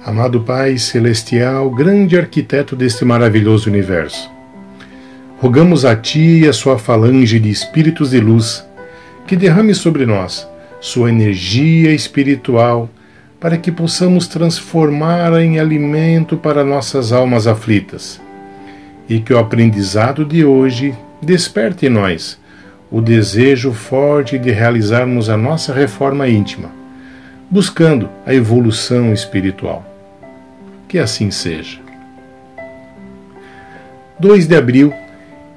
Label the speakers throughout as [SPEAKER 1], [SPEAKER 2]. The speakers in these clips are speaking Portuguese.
[SPEAKER 1] Amado Pai Celestial, grande arquiteto deste maravilhoso universo, rogamos a Ti e a Sua falange de espíritos de luz que derrame sobre nós Sua energia espiritual para que possamos transformá-la em alimento para nossas almas aflitas e que o aprendizado de hoje desperte em nós o desejo forte de realizarmos a nossa reforma íntima, buscando a evolução espiritual. Que assim seja. 2 de abril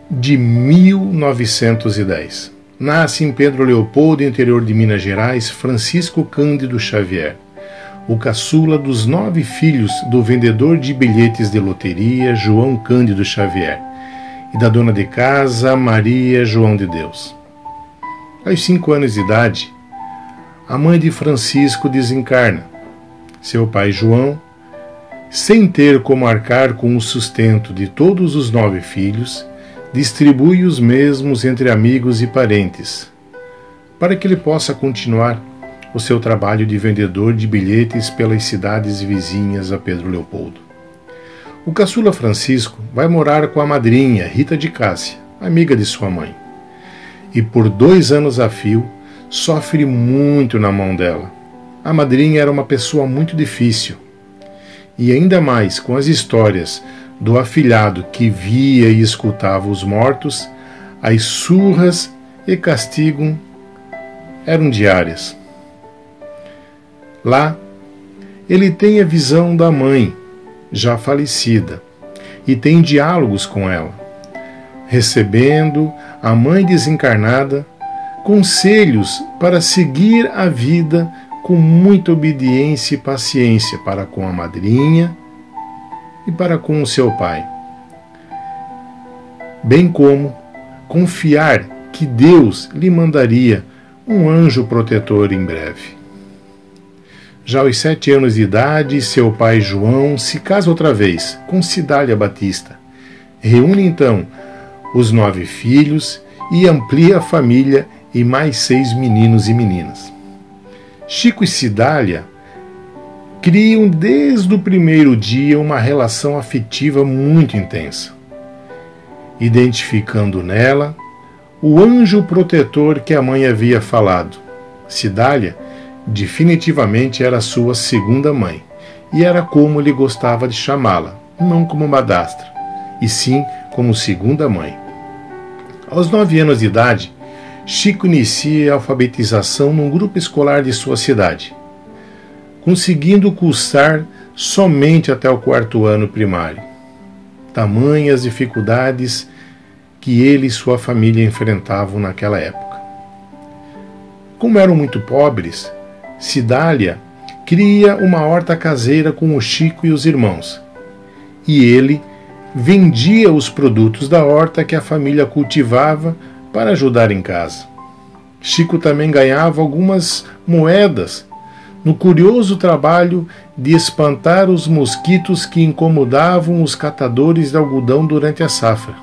[SPEAKER 1] de 1910. Nasce em Pedro Leopoldo, interior de Minas Gerais, Francisco Cândido Xavier, o caçula dos 9 filhos do vendedor de bilhetes de loteria João Cândido Xavier e da dona de casa Maria João de Deus. Aos 5 anos de idade, a mãe de Francisco desencarna. Seu pai João, sem ter como arcar com o sustento de todos os 9 filhos, distribui os mesmos entre amigos e parentes, para que ele possa continuar o seu trabalho de vendedor de bilhetes pelas cidades vizinhas a Pedro Leopoldo. O caçula Francisco vai morar com a madrinha Rita de Cássia, amiga de sua mãe, e por 2 anos a fio sofre muito na mão dela. A madrinha era uma pessoa muito difícil, e ainda mais com as histórias do afilhado que via e escutava os mortos, as surras e castigo eram diárias. Lá, ele tem a visão da mãe, já falecida, e tem diálogos com ela, recebendo a mãe desencarnada conselhos para seguir a vida com muita obediência e paciência para com a madrinha e para com o seu pai, bem como confiar que Deus lhe mandaria um anjo protetor em breve. Já aos 7 anos de idade, seu pai João se casa outra vez com Cidália Batista. Reúne então os 9 filhos e amplia a família em mais 6 meninos e meninas. Chico e Cidália criam desde o primeiro dia uma relação afetiva muito intensa, identificando nela o anjo protetor que a mãe havia falado. Cidália definitivamente era sua segunda mãe, e era como ele gostava de chamá-la, não como madrasta, e sim como segunda mãe. Aos 9 anos de idade, Chico inicia a alfabetização num grupo escolar de sua cidade, conseguindo cursar somente até o 4º ano primário. Tamanhas dificuldades que ele e sua família enfrentavam naquela época. Como eram muito pobres, Cidália cria uma horta caseira com o Chico e os irmãos, e ele vendia os produtos da horta que a família cultivava para ajudar em casa. Chico também ganhava algumas moedas no curioso trabalho de espantar os mosquitos que incomodavam os catadores de algodão durante a safra,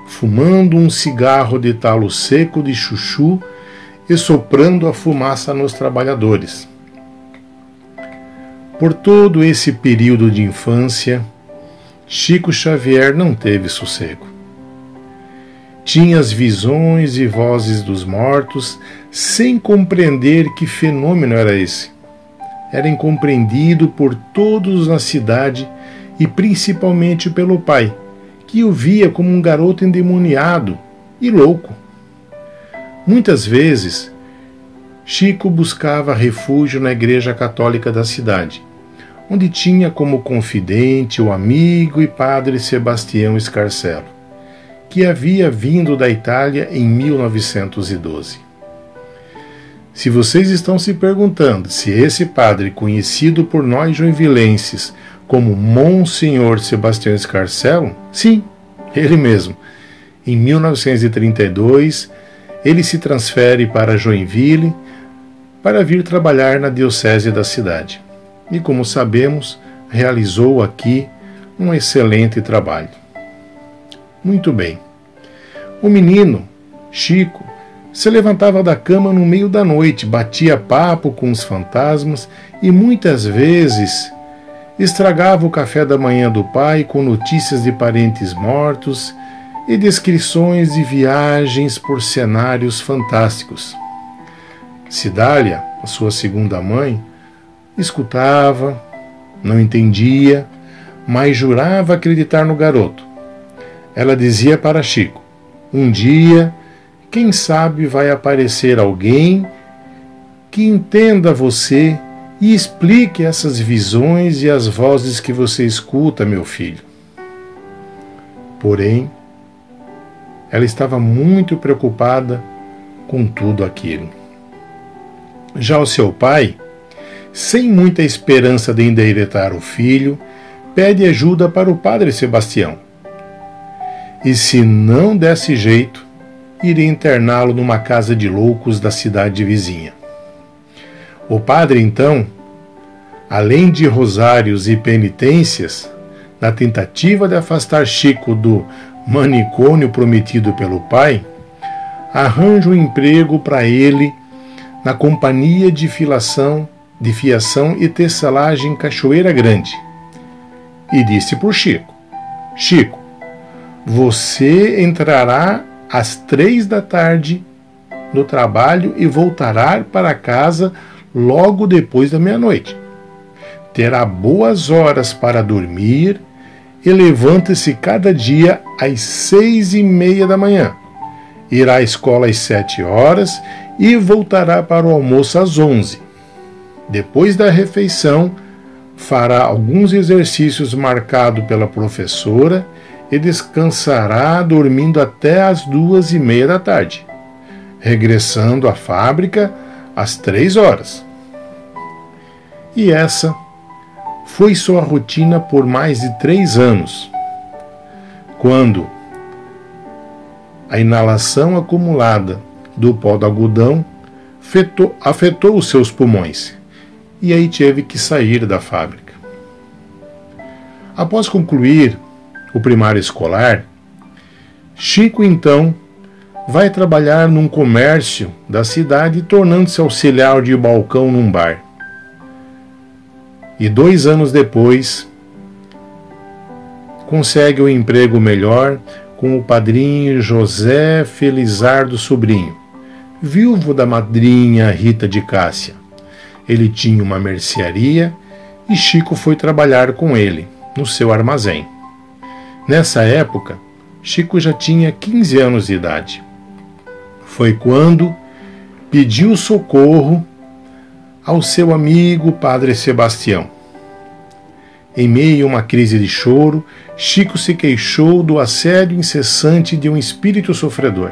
[SPEAKER 1] fumando um cigarro de talo seco de chuchu e soprando a fumaça nos trabalhadores. Por todo esse período de infância, Chico Xavier não teve sossego. Tinha as visões e vozes dos mortos, sem compreender que fenômeno era esse. Era incompreendido por todos na cidade e principalmente pelo pai, que o via como um garoto endemoniado e louco. Muitas vezes, Chico buscava refúgio na igreja católica da cidade, onde tinha como confidente o amigo e padre Sebastião Scarcelo, que havia vindo da Itália em 1912. Se vocês estão se perguntando se esse padre, conhecido por nós joinvilenses como Monsenhor Sebastião Scarcelo, sim, ele mesmo. Em 1932, ele se transfere para Joinville para vir trabalhar na diocese da cidade. E, como sabemos, realizou aqui um excelente trabalho. Muito bem. O menino, Chico, se levantava da cama no meio da noite, batia papo com os fantasmas e muitas vezes estragava o café da manhã do pai com notícias de parentes mortos e descrições de viagens por cenários fantásticos. Cidália, a sua segunda mãe, escutava, não entendia, mas jurava acreditar no garoto. Ela dizia para Chico: um dia, quem sabe vai aparecer alguém que entenda você e explique essas visões e as vozes que você escuta, meu filho. Porém, ela estava muito preocupada com tudo aquilo. Já o seu pai, sem muita esperança de endireitar o filho, pede ajuda para o padre Sebastião. E se não desse jeito, iria interná-lo numa casa de loucos da cidade vizinha. O padre, então, além de rosários e penitências, na tentativa de afastar Chico do manicômio prometido pelo pai, arranja um emprego para ele na companhia de fiação e tecelagem Cachoeira Grande. E disse para o Chico: Chico, você entrará às 3 da tarde no trabalho e voltará para casa logo depois da meia-noite. Terá boas horas para dormir e levanta-se cada dia às 6:30 da manhã. Irá à escola às 7 horas e voltará para o almoço às 11. Depois da refeição, fará alguns exercícios marcados pela professora e descansará dormindo até às 2:30 da tarde, regressando à fábrica às 3 horas. E essa foi sua rotina por mais de 3 anos, quando a inalação acumulada do pó do algodão afetou os seus pulmões, e aí teve que sair da fábrica. Após concluir o primário escolar, Chico então vai trabalhar num comércio da cidade, tornando-se auxiliar de balcão num bar. E 2 anos depois, consegue um emprego melhor com o padrinho José Felizardo Sobrinho, viúvo da madrinha Rita de Cássia. Ele tinha uma mercearia e Chico foi trabalhar com ele no seu armazém. Nessa época, Chico já tinha 15 anos de idade. Foi quando pediu socorro ao seu amigo Padre Sebastião. Em meio a uma crise de choro, Chico se queixou do assédio incessante de um espírito sofredor.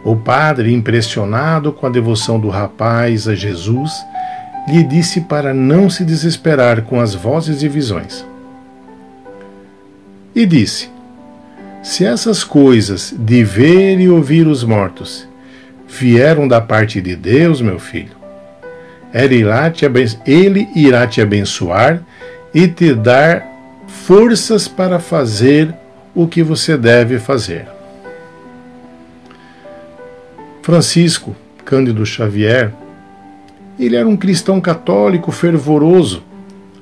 [SPEAKER 1] O padre, impressionado com a devoção do rapaz a Jesus, lhe disse para não se desesperar com as vozes e visões. E disse: se essas coisas de ver e ouvir os mortos vieram da parte de Deus, meu filho, ele irá te abençoar e te dar forças para fazer o que você deve fazer. Francisco Cândido Xavier, ele era um cristão católico fervoroso,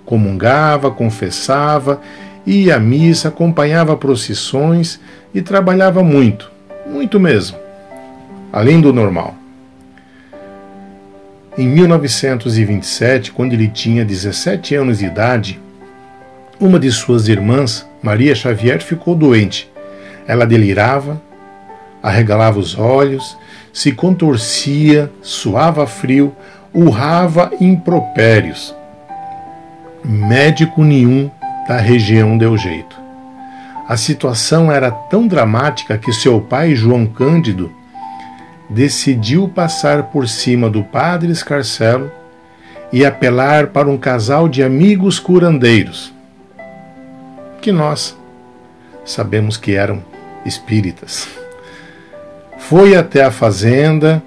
[SPEAKER 1] comungava, confessava, ia à missa, acompanhava procissões e trabalhava muito, muito mesmo, além do normal. Em 1927, quando ele tinha 17 anos de idade, uma de suas irmãs, Maria Xavier, ficou doente. Ela delirava, arregalava os olhos, se contorcia, suava frio, urrava impropérios. Médico nenhum da região deu jeito. A situação era tão dramática que seu pai, João Cândido, decidiu passar por cima do padre Escarcelo e apelar para um casal de amigos curandeiros, que nós sabemos que eram espíritas. Foi até a fazenda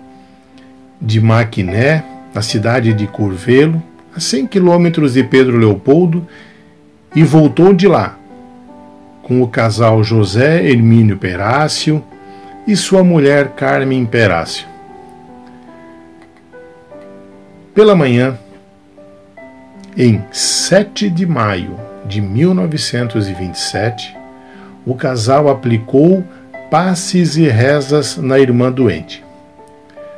[SPEAKER 1] de Maquiné, na cidade de Curvelo, a 100 quilômetros de Pedro Leopoldo, e voltou de lá, com o casal José Hermínio Perácio e sua mulher Carmen Perácio. Pela manhã, Em 7 de maio de 1927, o casal aplicou passes e rezas na irmã doente.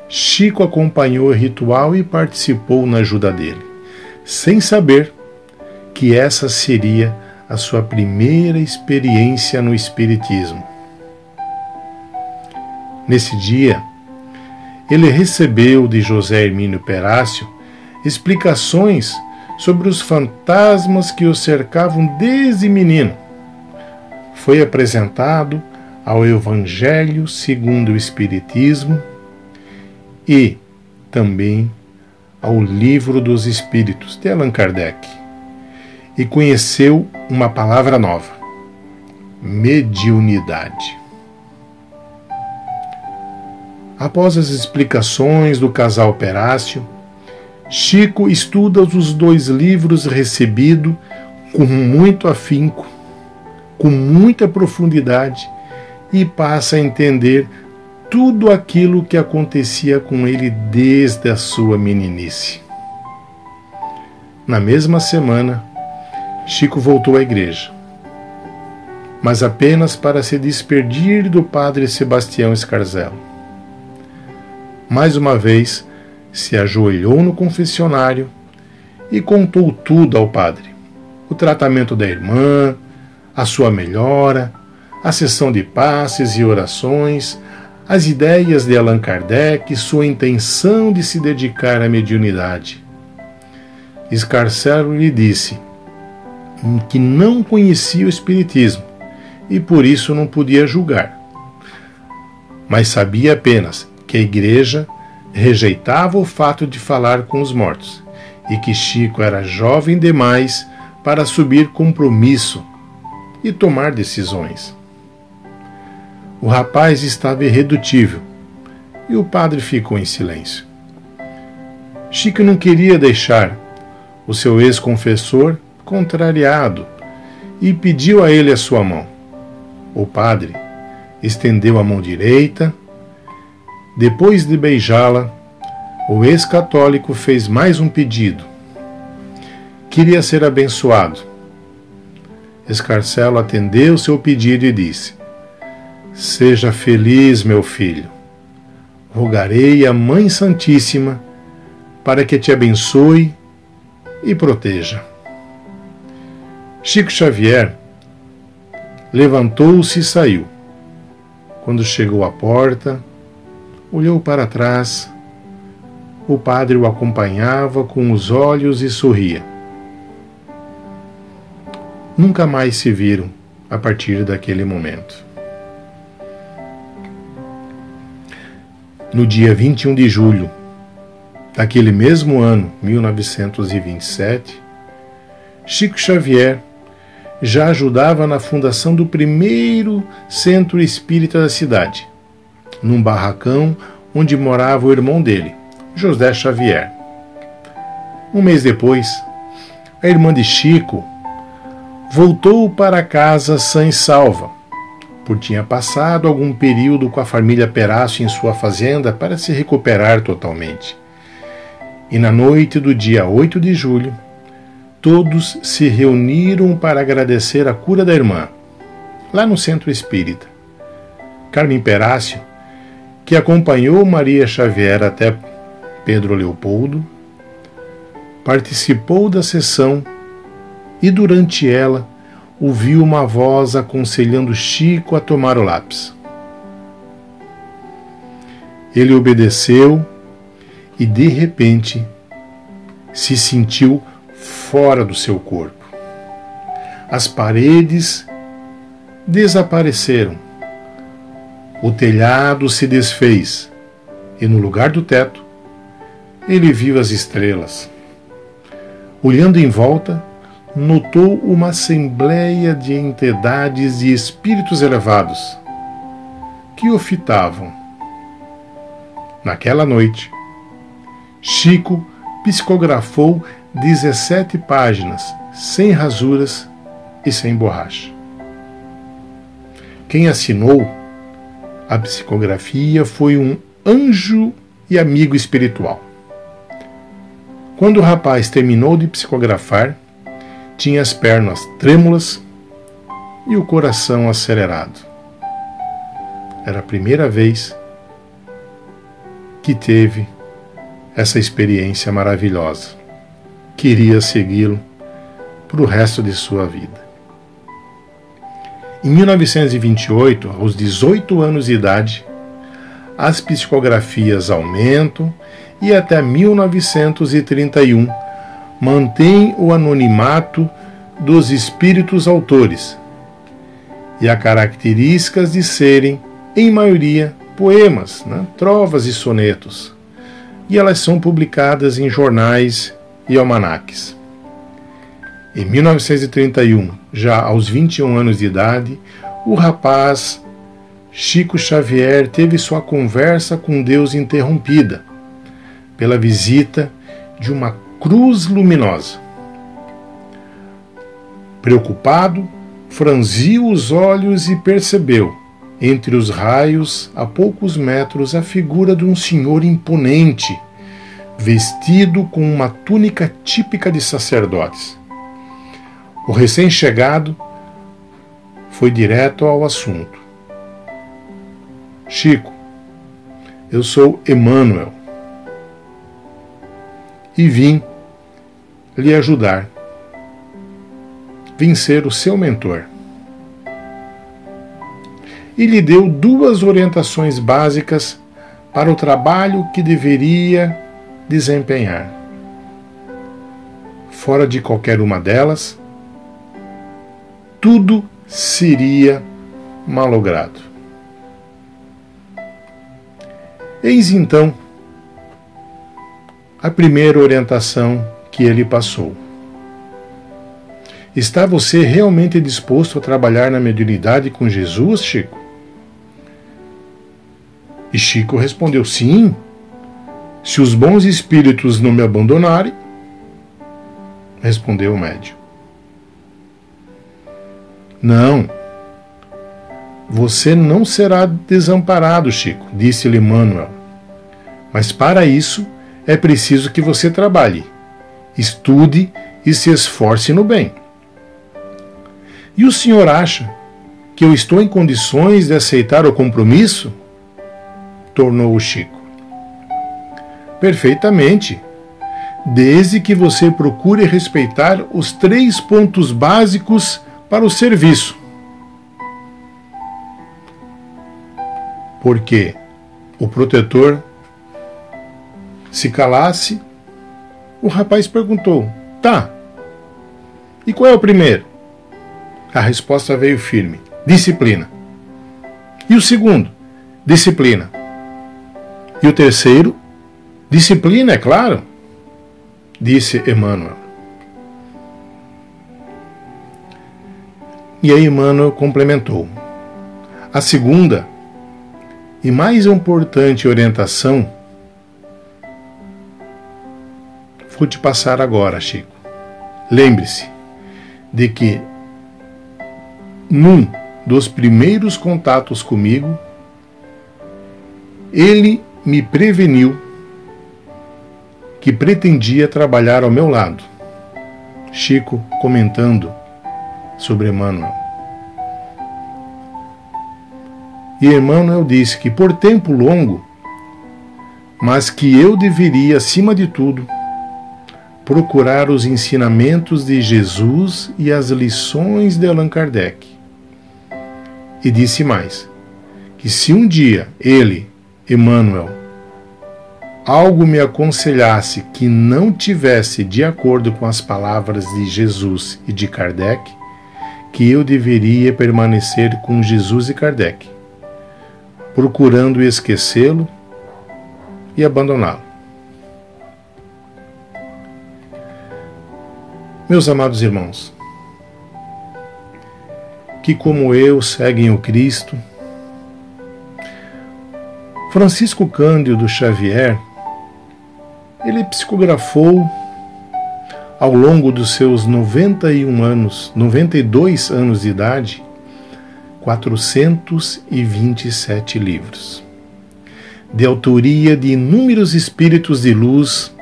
[SPEAKER 1] Chico acompanhou o ritual e participou na ajuda dele, sem saber que essa seria a sua primeira experiência no Espiritismo. Nesse dia, ele recebeu de José Hermínio Perácio explicações sobre os fantasmas que o cercavam desde menino. Foi apresentado ao Evangelho segundo o Espiritismo e também ao Livro dos Espíritos, de Allan Kardec, e conheceu uma palavra nova: mediunidade. Após as explicações do casal Perácio, Chico estuda os 2 livros recebidos com muito afinco, com muita profundidade, e passa a entender tudo aquilo que acontecia com ele desde a sua meninice. Na mesma semana, Chico voltou à igreja, mas apenas para se despedir do padre Sebastião Scarzello. Mais uma vez, se ajoelhou no confessionário e contou tudo ao padre: o tratamento da irmã, a sua melhora, a sessão de passes e orações, as ideias de Allan Kardec e sua intenção de se dedicar à mediunidade. Scarzello lhe disse que não conhecia o Espiritismo e por isso não podia julgar, mas sabia apenas que a igreja rejeitava o fato de falar com os mortos e que Chico era jovem demais para assumir compromisso e tomar decisões. O rapaz estava irredutível e o padre ficou em silêncio. Chico não queria deixar o seu ex-confessor contrariado e pediu a ele a sua mão. O padre estendeu a mão direita. Depois de beijá-la, o ex-católico fez mais um pedido. Queria ser abençoado. Scarzello atendeu seu pedido e disse: seja feliz, meu filho. Rogarei à Mãe Santíssima para que te abençoe e proteja. Chico Xavier levantou-se e saiu. Quando chegou à porta, olhou para trás. O padre o acompanhava com os olhos e sorria. Nunca mais se viram a partir daquele momento. No dia 21 de julho daquele mesmo ano, 1927, Chico Xavier já ajudava na fundação do primeiro centro espírita da cidade, num barracão onde morava o irmão dele, José Xavier. Um mês depois, a irmã de Chico voltou para casa sã e salva, por tinha passado algum período com a família Perácio em sua fazenda para se recuperar totalmente. E na noite do dia 8 de julho, todos se reuniram para agradecer a cura da irmã, lá no centro espírita. Carmen Perácio, que acompanhou Maria Xavier até Pedro Leopoldo, participou da sessão e durante ela ouviu uma voz aconselhando Chico a tomar o lápis. Ele obedeceu e de repente se sentiu fora do seu corpo. As paredes desapareceram, o telhado se desfez e no lugar do teto ele viu as estrelas. Olhando em volta, notou uma assembleia de entidades e espíritos elevados que o fitavam. Naquela noite, Chico psicografou 17 páginas, sem rasuras e sem borracha. Quem assinou a psicografia foi um anjo e amigo espiritual. Quando o rapaz terminou de psicografar, tinha as pernas trêmulas e o coração acelerado. Era a primeira vez que teve essa experiência maravilhosa. Queria segui-lo para o resto de sua vida. Em 1928, aos 18 anos de idade, as psicografias aumentam e até 1931 mantém o anonimato dos espíritos autores e as características de serem, em maioria, poemas, trovas e sonetos, e elas são publicadas em jornais e almanaques. Em 1931, já aos 21 anos de idade, o rapaz Chico Xavier teve sua conversa com Deus interrompida pela visita de uma cruz luminosa. Preocupado, franziu os olhos e percebeu, entre os raios, a poucos metros, a figura de um senhor imponente, vestido com uma túnica típica de sacerdotes. O recém-chegado foi direto ao assunto. Chico, eu sou Emmanuel e vim lhe ajudar. Vim ser o seu mentor. E lhe deu 2 orientações básicas para o trabalho que deveria desempenhar. Fora de qualquer uma delas, tudo seria malogrado. Eis então a primeira orientação que ele passou. Está você realmente disposto a trabalhar na mediunidade com Jesus, Chico? E Chico respondeu: sim, se os bons espíritos não me abandonarem, respondeu o médium. Não, você não será desamparado, Chico, disse-lhe Emmanuel. Mas para isso é preciso que você trabalhe, estude e se esforce no bem. E o senhor acha que eu estou em condições de aceitar o compromisso? Tornou o Chico. Perfeitamente, desde que você procure respeitar os 3 pontos básicos para o serviço. Porque o protetor se calasse, o rapaz perguntou: tá, e qual é o primeiro? A resposta veio firme: disciplina. E o segundo? Disciplina. E o terceiro? Disciplina, é claro, disse Emmanuel. E aí Emmanuel complementou: a segunda e mais importante orientação vou te passar agora, Chico. Lembre-se de que num dos primeiros contatos comigo, ele me preveniu que pretendia trabalhar ao meu lado. Chico comentando sobre Emmanuel. E Emmanuel disse que por tempo longo, mas que eu deveria, acima de tudo, procurar os ensinamentos de Jesus e as lições de Allan Kardec. E disse mais, que se um dia ele, Emmanuel, algo me aconselhasse que não tivesse de acordo com as palavras de Jesus e de Kardec, que eu deveria permanecer com Jesus e Kardec, procurando esquecê-lo e abandoná-lo. Meus amados irmãos, que como eu seguem o Cristo, Francisco Cândido Xavier, ele psicografou ao longo dos seus 92 anos de idade, 427 livros, de autoria de inúmeros espíritos de luz,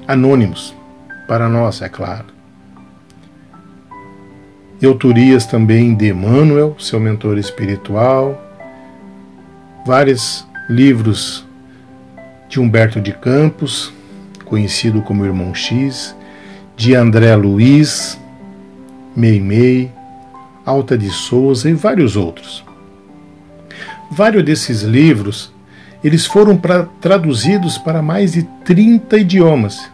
[SPEAKER 1] anônimos, para nós, é claro. E autorias também de Emmanuel, seu mentor espiritual, vários livros de Humberto de Campos, conhecido como Irmão X, de André Luiz, Meimei, Alta de Souza e vários outros. Vários desses livros, eles foram traduzidos para mais de 30 idiomas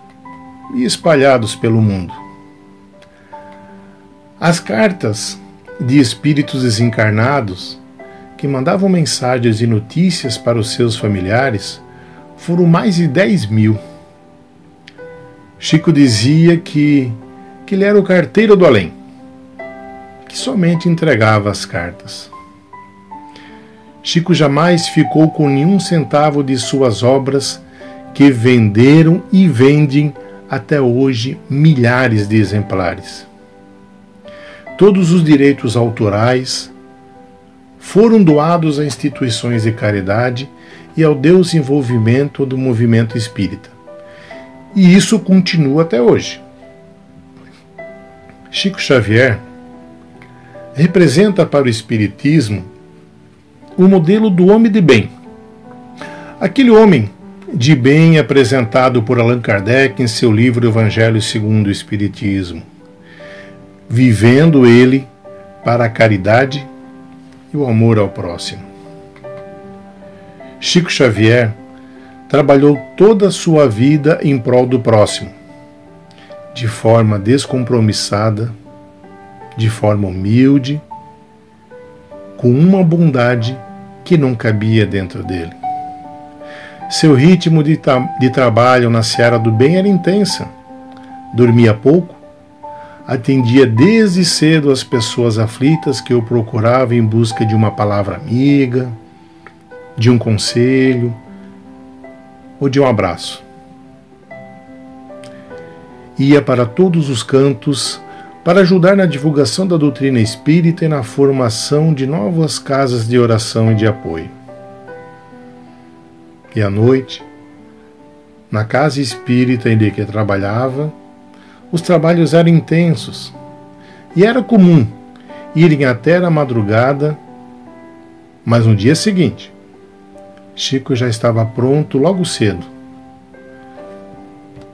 [SPEAKER 1] e espalhados pelo mundo. As cartas de espíritos desencarnados que mandavam mensagens e notícias para os seus familiares foram mais de 10.000. Chico dizia que ele era o carteiro do além, que somente entregava as cartas. Chico jamais ficou com nenhum centavo de suas obras, que venderam e vendem até hoje milhares de exemplares. Todos os direitos autorais foram doados a instituições de caridade e ao desenvolvimento do movimento espírita. E isso continua até hoje. Chico Xavier representa para o Espiritismo o modelo do homem de bem. Aquele homem de bem apresentado por Allan Kardec em seu livro Evangelho segundo o Espiritismo, vivendo ele para a caridade e o amor ao próximo. Chico Xavier trabalhou toda a sua vida em prol do próximo, de forma descompromissada, de forma humilde, com uma bondade que não cabia dentro dele. Seu ritmo de trabalho na seara do bem era intensa. Dormia pouco, atendia desde cedo as pessoas aflitas que o procuravam em busca de uma palavra amiga, de um conselho ou de um abraço. Ia para todos os cantos para ajudar na divulgação da doutrina espírita e na formação de novas casas de oração e de apoio. E à noite, na casa espírita em que trabalhava, os trabalhos eram intensos e era comum irem até a madrugada, mas no dia seguinte, Chico já estava pronto logo cedo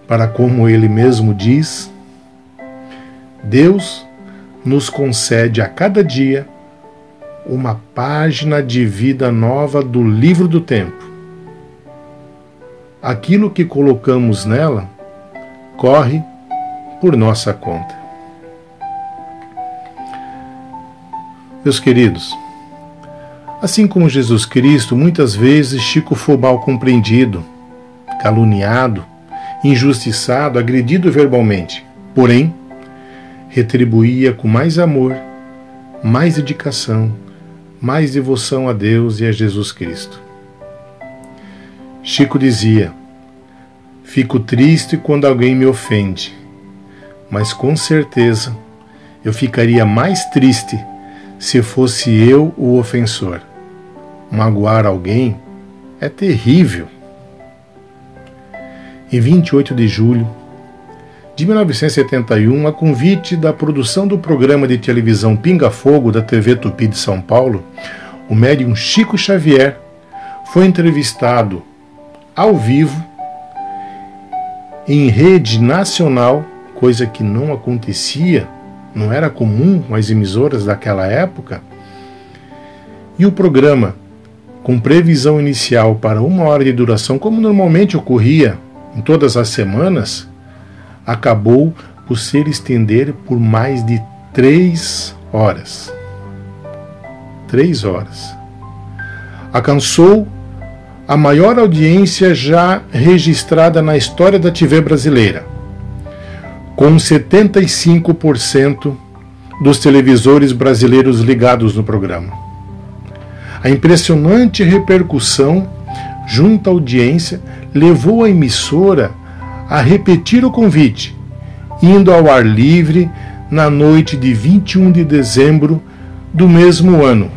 [SPEAKER 1] para, como ele mesmo diz, Deus nos concede a cada dia uma página de vida nova do livro do tempo. Aquilo que colocamos nela corre por nossa conta. Meus queridos, assim como Jesus Cristo, muitas vezes Chico foi mal compreendido, caluniado, injustiçado, agredido verbalmente. Porém, retribuía com mais amor, mais dedicação, mais devoção a Deus e a Jesus Cristo. Chico dizia: fico triste quando alguém me ofende, mas com certeza eu ficaria mais triste se fosse eu o ofensor. Magoar alguém é terrível. Em 28 de julho de 1971, a convite da produção do programa de televisão Pinga Fogo da TV Tupi de São Paulo, o médium Chico Xavier foi entrevistado ao vivo em rede nacional, coisa que não acontecia, não era comum as emissoras daquela época, e o programa, com previsão inicial para 1 hora de duração, como normalmente ocorria em todas as semanas, acabou por se estender por mais de 3 horas. 3 horas. Alcançou a maior audiência já registrada na história da TV brasileira, com 75% dos televisores brasileiros ligados no programa. A impressionante repercussão junto à audiência levou a emissora a repetir o convite, indo ao ar livre na noite de 21 de dezembro do mesmo ano,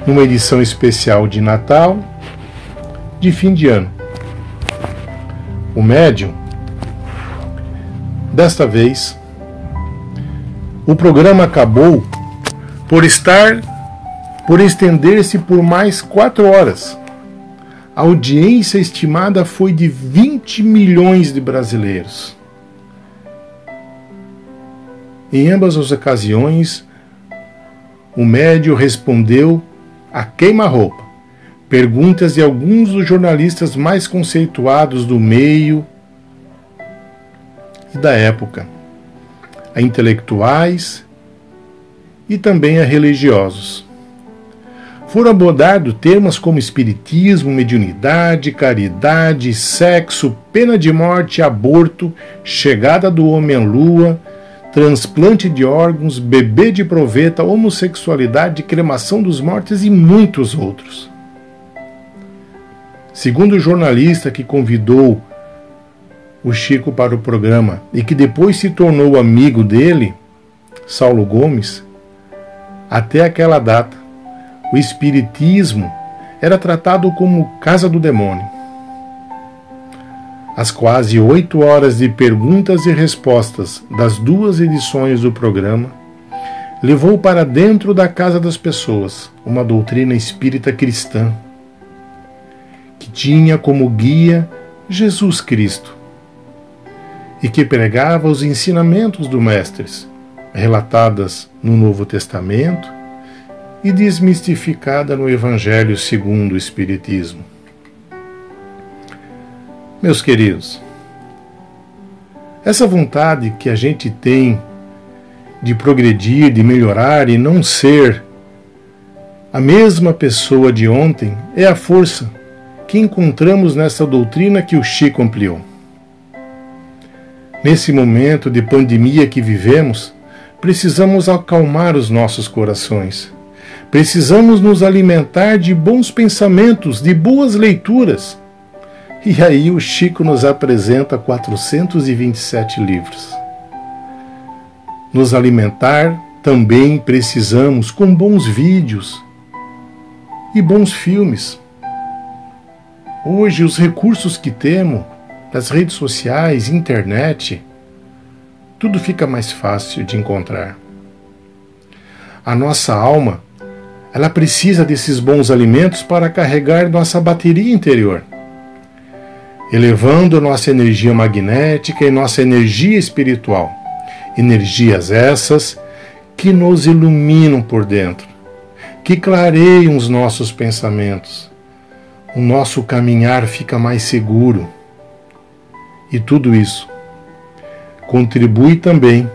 [SPEAKER 1] numa edição especial de Natal, de fim de ano. o médium, desta vez, o programa acabou por estender-se por mais 4 horas. A audiência estimada foi de 20 milhões de brasileiros. Em ambas as ocasiões, o médium respondeu a queima-roupa perguntas de alguns dos jornalistas mais conceituados do meio e da época, a intelectuais e também a religiosos. Foram abordados temas como espiritismo, mediunidade, caridade, sexo, pena de morte, aborto, chegada do homem à lua, transplante de órgãos, bebê de proveta, homossexualidade, cremação dos mortos e muitos outros. Segundo o jornalista que convidou o Chico para o programa e que depois se tornou amigo dele, Saulo Gomes, até aquela data, o espiritismo era tratado como casa do demônio. As quase 8 horas de perguntas e respostas das 2 edições do programa levou para dentro da casa das pessoas uma doutrina espírita cristã que tinha como guia Jesus Cristo e que pregava os ensinamentos dos mestres, relatadas no Novo Testamento e desmistificada no Evangelho segundo o Espiritismo. Meus queridos, essa vontade que a gente tem de progredir, de melhorar e não ser a mesma pessoa de ontem é a força que encontramos nessa doutrina que o Chico ampliou. Nesse momento de pandemia que vivemos, precisamos acalmar os nossos corações. Precisamos nos alimentar de bons pensamentos, de boas leituras. E aí o Chico nos apresenta 427 livros. Nos alimentar também precisamos com bons vídeos e bons filmes. Hoje os recursos que temos, das redes sociais, internet, tudo fica mais fácil de encontrar. A nossa alma, ela precisa desses bons alimentos para carregar nossa bateria interior, elevando nossa energia magnética e nossa energia espiritual. Energias essas que nos iluminam por dentro, que clareiam os nossos pensamentos. O nosso caminhar fica mais seguro. E tudo isso contribui também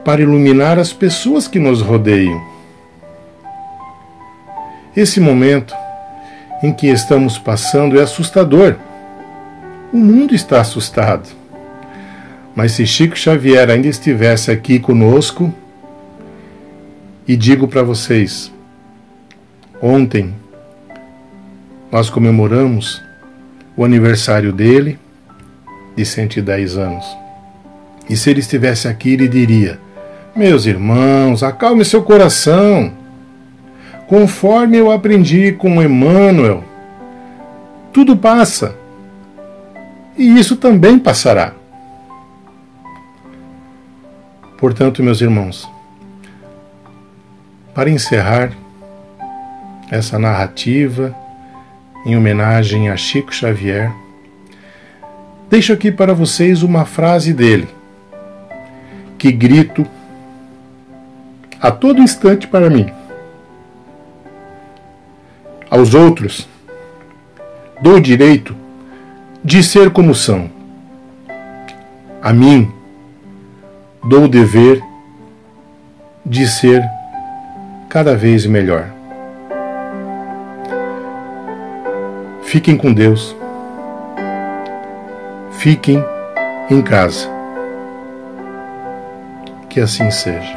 [SPEAKER 1] para iluminar as pessoas que nos rodeiam. Esse momento em que estamos passando é assustador. O mundo está assustado. Mas se Chico Xavier ainda estivesse aqui conosco, e digo para vocês, ontem nós comemoramos o aniversário dele, de 110 anos. E se ele estivesse aqui, ele diria: meus irmãos, acalme seu coração. Conforme eu aprendi com Emmanuel, tudo passa. E isso também passará. Portanto, meus irmãos, para encerrar essa narrativa em homenagem a Chico Xavier, deixo aqui para vocês uma frase dele, que grito a todo instante para mim. Aos outros, dou o direito de ser como são. A mim, dou o dever de ser cada vez melhor. Fiquem com Deus. Fiquem em casa. Que assim seja.